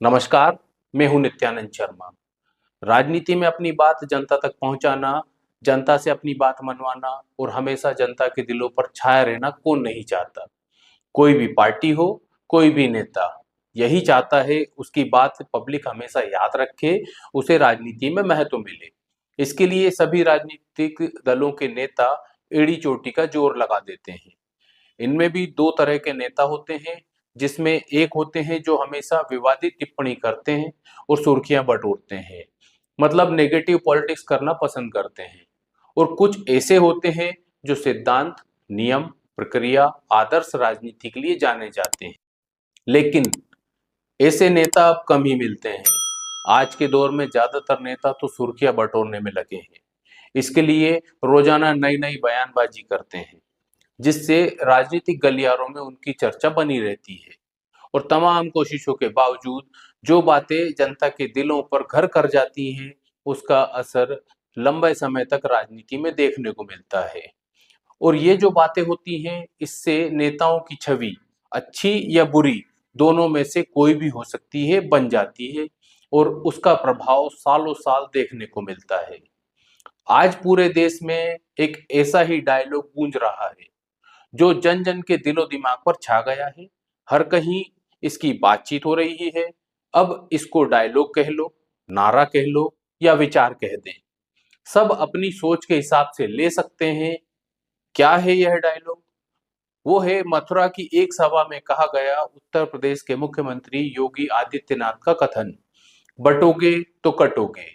नमस्कार। मैं हूं नित्यानंद शर्मा। राजनीति में अपनी बात जनता तक पहुंचाना, जनता से अपनी बात मनवाना और हमेशा जनता के दिलों पर छाया रहना कौन नहीं चाहता। कोई भी पार्टी हो, कोई भी नेता यही चाहता है उसकी बात पब्लिक हमेशा याद रखे, उसे राजनीति में महत्व मिले। इसके लिए सभी राजनीतिक दलों के नेता एड़ी चोटी का जोर लगा देते हैं। इनमें भी दो तरह के नेता होते हैं, जिसमें एक होते हैं जो हमेशा विवादित टिप्पणी करते हैं और सुर्खियां बटोरते हैं, मतलब नेगेटिव पॉलिटिक्स करना पसंद करते हैं। और कुछ ऐसे होते हैं जो सिद्धांत, नियम, प्रक्रिया, आदर्श राजनीति के लिए जाने जाते हैं। लेकिन ऐसे नेता अब कम ही मिलते हैं। आज के दौर में ज्यादातर नेता तो सुर्खियां बटोरने में लगे हैं। इसके लिए रोजाना नई नई बयानबाजी करते हैं, जिससे राजनीतिक गलियारों में उनकी चर्चा बनी रहती है। और तमाम कोशिशों के बावजूद जो बातें जनता के दिलों पर घर कर जाती हैं, उसका असर लंबे समय तक राजनीति में देखने को मिलता है। और ये जो बातें होती हैं, इससे नेताओं की छवि अच्छी या बुरी, दोनों में से कोई भी हो सकती है, बन जाती है और उसका प्रभाव सालों साल देखने को मिलता है। आज पूरे देश में एक ऐसा ही डायलॉग गूंज रहा है जो जन जन के दिलो दिमाग पर छा गया है। हर कहीं इसकी बातचीत हो रही है। अब इसको डायलॉग कह लो, नारा कह लो या विचार कह दें, सब अपनी सोच के हिसाब से ले सकते हैं। क्या है यह डायलॉग? वो है मथुरा की एक सभा में कहा गया उत्तर प्रदेश के मुख्यमंत्री योगी आदित्यनाथ का कथन, बटोगे तो कटोगे।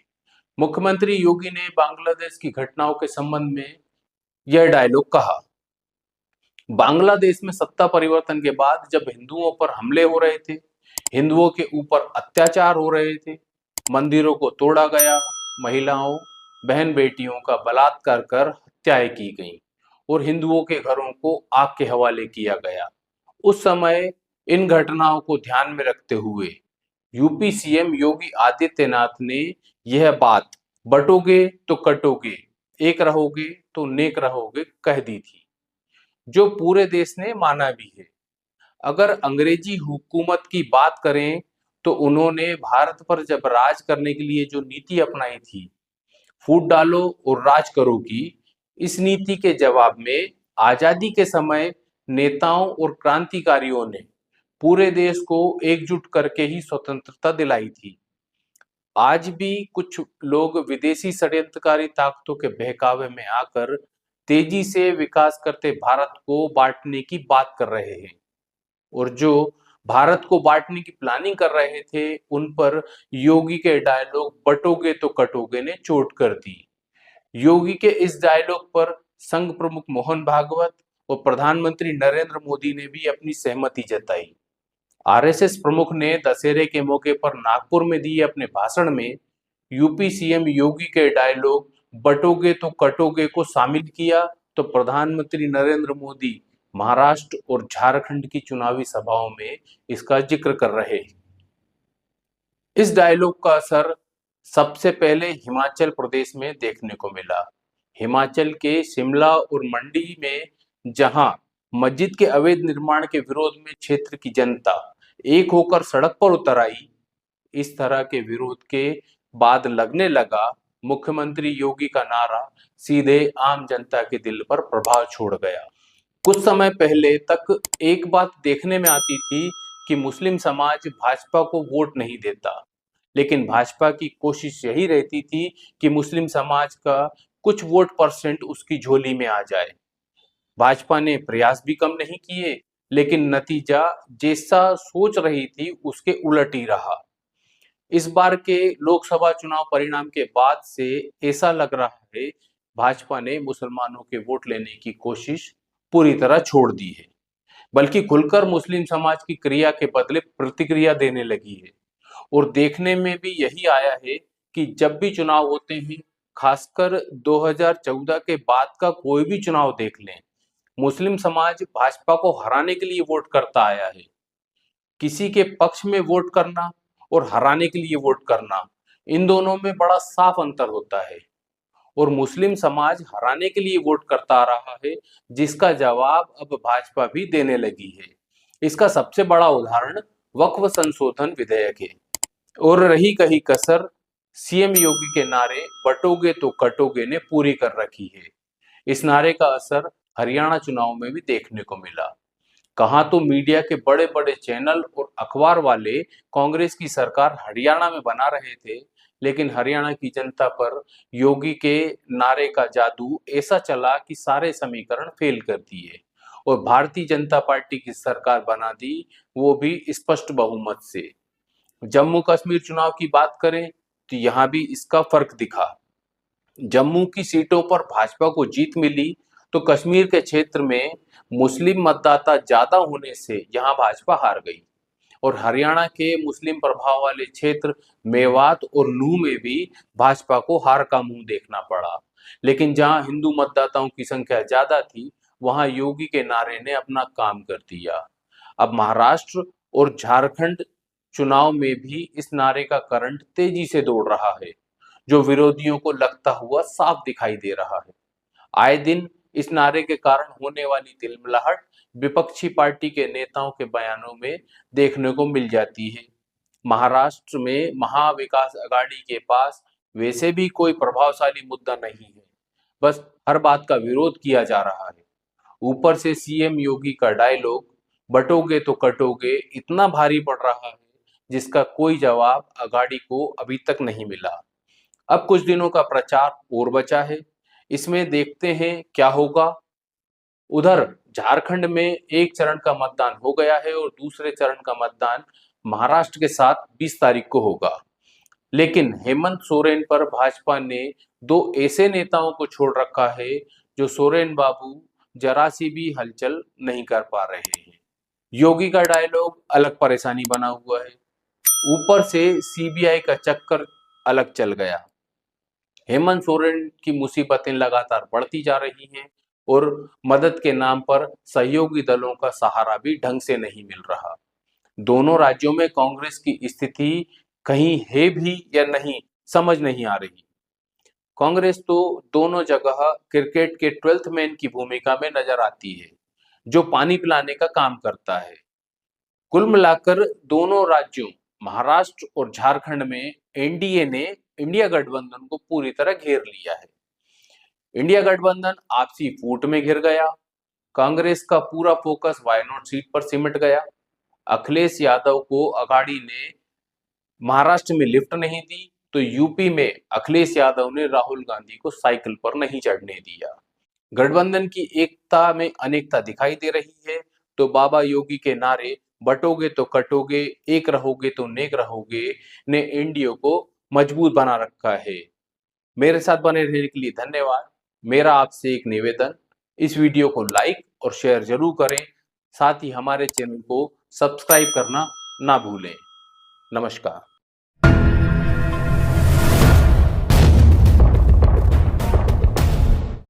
मुख्यमंत्री योगी ने बांग्लादेश की घटनाओं के संबंध में यह डायलॉग कहा। बांग्लादेश में सत्ता परिवर्तन के बाद जब हिंदुओं पर हमले हो रहे थे, हिंदुओं के ऊपर अत्याचार हो रहे थे, मंदिरों को तोड़ा गया, महिलाओं, बहन बेटियों का बलात्कार कर हत्याएं की गईं और हिंदुओं के घरों को आग के हवाले किया गया। उस समय इन घटनाओं को ध्यान में रखते हुए यूपी सीएम योगी आदित्यनाथ ने यह बात, बटोगे तो कटोगे, एक रहोगे तो नेक रहोगे, कह दी थी, जो पूरे देश ने माना भी है। अगर अंग्रेजी हुकूमत की बात करें तो उन्होंने भारत पर जब राज करने के लिए जो नीति अपनाई थी, फूट डालो और राज करो की, इस नीति के जवाब में आजादी के समय नेताओं और क्रांतिकारियों ने पूरे देश को एकजुट करके ही स्वतंत्रता दिलाई थी। आज भी कुछ लोग विदेशी षड्यंत्रकारी ताकतों के बहकावे में आकर तेजी से विकास करते भारत को बांटने की बात कर रहे हैं। और जो भारत को बांटने की प्लानिंग कर रहे थे, उन पर योगी के डायलॉग बटोगे तो कटोगे ने चोट कर दी। योगी के इस डायलॉग पर संघ प्रमुख मोहन भागवत और प्रधानमंत्री नरेंद्र मोदी ने भी अपनी सहमति जताई। आरएसएस प्रमुख ने दशहरे के मौके पर नागपुर में दिए अपने भाषण में यूपी सीएम योगी के डायलॉग बटोगे तो कटोगे को शामिल किया, तो प्रधानमंत्री नरेंद्र मोदी महाराष्ट्र और झारखंड की चुनावी सभाओं में इसका जिक्र कर रहे हैं। इस डायलॉग का असर सबसे पहले हिमाचल प्रदेश में देखने को मिला। हिमाचल के शिमला और मंडी में जहां मस्जिद के अवैध निर्माण के विरोध में क्षेत्र की जनता एक होकर सड़क पर उतर आई, इस तरह के विरोध के बाद लगने लगा मुख्यमंत्री योगी का नारा सीधे आम जनता के दिल पर प्रभाव छोड़ गया। कुछ समय पहले तक एक बात देखने में आती थी कि मुस्लिम समाज भाजपा को वोट नहीं देता, लेकिन भाजपा की कोशिश यही रहती थी कि मुस्लिम समाज का कुछ वोट परसेंट उसकी झोली में आ जाए। भाजपा ने प्रयास भी कम नहीं किए, लेकिन नतीजा जैसा सोच रही थी उसके उलट ही रहा। इस बार के लोकसभा चुनाव परिणाम के बाद से ऐसा लग रहा है भाजपा ने मुसलमानों के वोट लेने की कोशिश पूरी तरह छोड़ दी है, बल्कि खुलकर मुस्लिम समाज की क्रिया के बदले प्रतिक्रिया देने लगी है। और देखने में भी यही आया है कि जब भी चुनाव होते हैं, खासकर 2014 के बाद का कोई भी चुनाव देख लें, मुस्लिम समाज भाजपा को हराने के लिए वोट करता आया है। किसी के पक्ष में वोट करना और हराने के लिए वोट करना, इन दोनों में बड़ा साफ अंतर होता है। और मुस्लिम समाज हराने के लिए वोट करता आ रहा है, जिसका जवाब अब भाजपा भी देने लगी है। इसका सबसे बड़ा उदाहरण वक्फ संशोधन विधेयक है। और रही कहीं कसर, सीएम योगी के नारे बटोगे तो कटोगे ने पूरी कर रखी है। इस नारे का असर हरियाणा चुनाव में भी देखने को मिला। कहाँ तो मीडिया के बड़े बड़े चैनल और अखबार वाले कांग्रेस की सरकार हरियाणा में बना रहे थे, लेकिन हरियाणा की जनता पर योगी के नारे का जादू ऐसा चला कि सारे समीकरण फेल कर दिए और भारतीय जनता पार्टी की सरकार बना दी, वो भी स्पष्ट बहुमत से। जम्मू कश्मीर चुनाव की बात करें तो यहाँ भी इसका फर्क दिखा। जम्मू की सीटों पर भाजपा को जीत मिली, तो कश्मीर के क्षेत्र में मुस्लिम मतदाता ज्यादा होने से यहां भाजपा हार गई। और हरियाणा के मुस्लिम प्रभाव वाले क्षेत्र मेवात और नूह में भी भाजपा को हार का मुंह देखना पड़ा। लेकिन जहां हिंदू मतदाताओं की संख्या ज्यादा थी, वहां योगी के नारे ने अपना काम कर दिया। अब महाराष्ट्र और झारखंड चुनाव में भी इस नारे का करंट तेजी से दौड़ रहा है, जो विरोधियों को लगता हुआ साफ दिखाई दे रहा है। आए दिन इस नारे के कारण होने वाली तिलमिलाहट विपक्षी पार्टी के नेताओं के बयानों में देखने को मिल जाती है। महाराष्ट्र में महाविकास अघाड़ी के पास वैसे भी कोई प्रभावशाली मुद्दा नहीं है, बस हर बात का विरोध किया जा रहा है। ऊपर से सीएम योगी का डायलॉग बटोगे तो कटोगे इतना भारी पड़ रहा है, जिसका कोई जवाब अघाड़ी को अभी तक नहीं मिला। अब कुछ दिनों का प्रचार और बचा है, इसमें देखते हैं क्या होगा। उधर झारखंड में एक चरण का मतदान हो गया है और दूसरे चरण का मतदान महाराष्ट्र के साथ 20 तारीख को होगा। लेकिन हेमंत सोरेन पर भाजपा ने दो ऐसे नेताओं को छोड़ रखा है, जो सोरेन बाबू जरा सी भी हलचल नहीं कर पा रहे हैं। योगी का डायलॉग अलग परेशानी बना हुआ है, ऊपर से सीबीआई का चक्कर अलग चल गया। हेमंत सोरेन की मुसीबतें लगातार बढ़ती जा रही हैं और मदद के नाम पर सहयोगी दलों का सहारा भी ढंग से नहीं मिल रहा। दोनों राज्यों में कांग्रेस की स्थिति कहीं है भी या नहीं, समझ नहीं आ रही। कांग्रेस तो दोनों जगह क्रिकेट के 12th मैन की भूमिका में नजर आती है, जो पानी पिलाने का काम करता है। कुल मिलाकर दोनों राज्यों महाराष्ट्र और झारखंड में एनडीए ने इंडिया गठबंधन को पूरी तरह घेर लिया है। इंडिया गठबंधन आपसी फूट में घिर गया। कांग्रेस का पूरा फोकस वायनाड सीट पर सिमट गया। अखिलेश यादव को अघाड़ी ने महाराष्ट्र में लिफ्ट नहीं दी, तो यूपी में अखिलेश यादव ने राहुल गांधी को साइकिल पर नहीं चढ़ने दिया। गठबंधन की एकता में अनेकता दिखाई दे रही है, तो बाबा योगी के नारे बटोगे तो कटोगे, एक रहोगे तो नेक रहोगे ने एनडीए को मजबूत बना रखा है। मेरे साथ बने रहने के लिए धन्यवाद। मेरा आपसे एक निवेदन, इस वीडियो को लाइक और शेयर जरूर करें, साथ ही हमारे चैनल को सब्सक्राइब करना ना भूलें। नमस्कार।